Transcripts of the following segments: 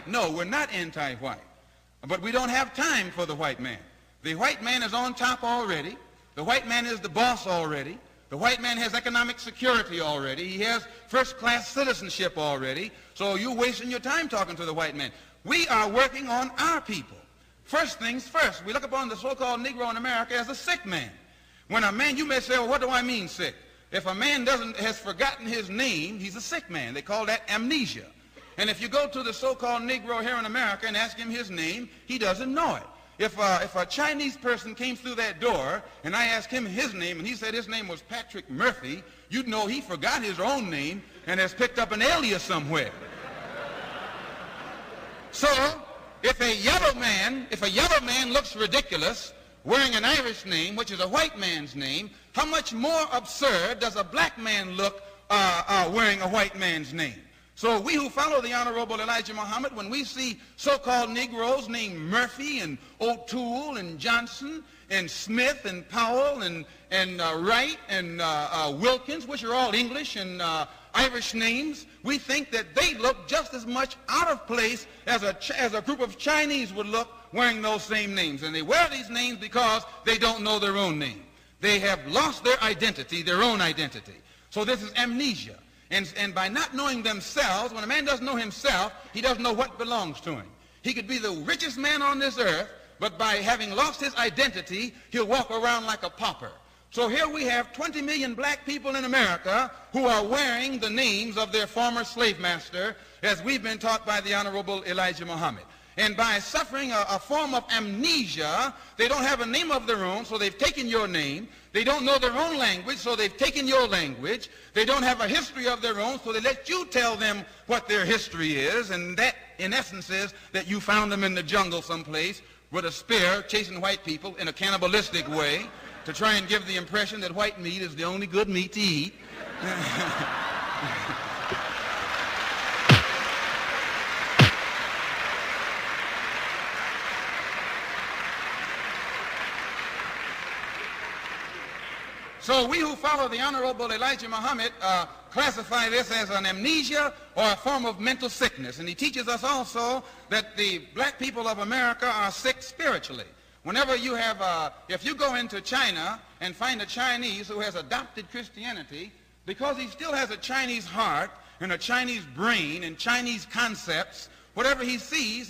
No, we're not anti-white. But we don't have time for the white man. The white man is on top already. The white man is the boss already. The white man has economic security already. He has first-class citizenship already. So you're wasting your time talking to the white man. We are working on our people. First things first, we look upon the so-called Negro in America as a sick man. When a man, you may say, well, what do I mean sick? If a man has forgotten his name, he's a sick man. They call that amnesia. And if you go to the so-called Negro here in America and ask him his name, he doesn't know it. If a Chinese person came through that door and I asked him his name and he said his name was Patrick Murphy, you'd know he forgot his own name and has picked up an alias somewhere. So, if a yellow man looks ridiculous wearing an Irish name, which is a white man's name, how much more absurd does a black man look wearing a white man's name? So we who follow the Honorable Elijah Muhammad, when we see so-called Negroes named Murphy and O'Toole and Johnson and Smith and Powell and Wright and Wilkins, which are all English and Irish names, we think that they look just as much out of place as a group of Chinese would look wearing those same names. And they wear these names because they don't know their own name. They have lost their identity, their own identity. So this is amnesia. And by not knowing themselves, when a man doesn't know himself, he doesn't know what belongs to him. He could be the richest man on this earth, but by having lost his identity, he'll walk around like a pauper. So here we have 20 million black people in America who are wearing the names of their former slave master, as we've been taught by the Honorable Elijah Muhammad. And by suffering a form of amnesia, they don't have a name of their own, so they've taken your name. They don't know their own language, so they've taken your language. They don't have a history of their own, so they let you tell them what their history is. And that, in essence, is that you found them in the jungle someplace with a spear chasing white people in a cannibalistic way to try and give the impression that white meat is the only good meat to eat. So we who follow the Honorable Elijah Muhammad classify this as an amnesia or a form of mental sickness. And he teaches us also that the black people of America are sick spiritually. Whenever you have, if you go into China and find a Chinese who has adopted Christianity, because he still has a Chinese heart and a Chinese brain and Chinese concepts, whatever he sees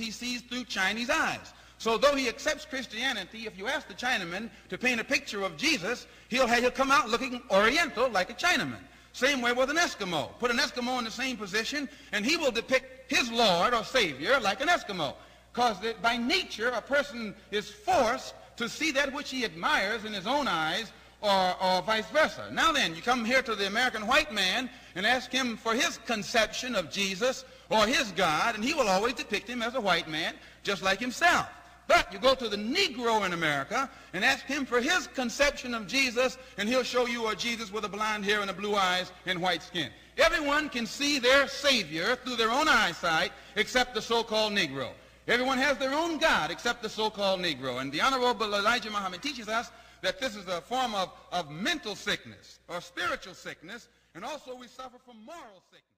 through Chinese eyes. So though he accepts Christianity, if you ask the Chinaman to paint a picture of Jesus, he'll come out looking Oriental like a Chinaman. Same way with an Eskimo. Put an Eskimo in the same position, and he will depict his Lord or Savior like an Eskimo. Because by nature, a person is forced to see that which he admires in his own eyes, or vice versa. Now then, you come here to the American white man and ask him for his conception of Jesus or his God, and he will always depict him as a white man, just like himself. But you go to the Negro in America and ask him for his conception of Jesus, and he'll show you a Jesus with a blonde hair and a blue eyes and white skin. Everyone can see their Savior through their own eyesight except the so-called Negro. Everyone has their own God except the so-called Negro. And the Honorable Elijah Muhammad teaches us that this is a form of mental sickness or spiritual sickness, and also we suffer from moral sickness.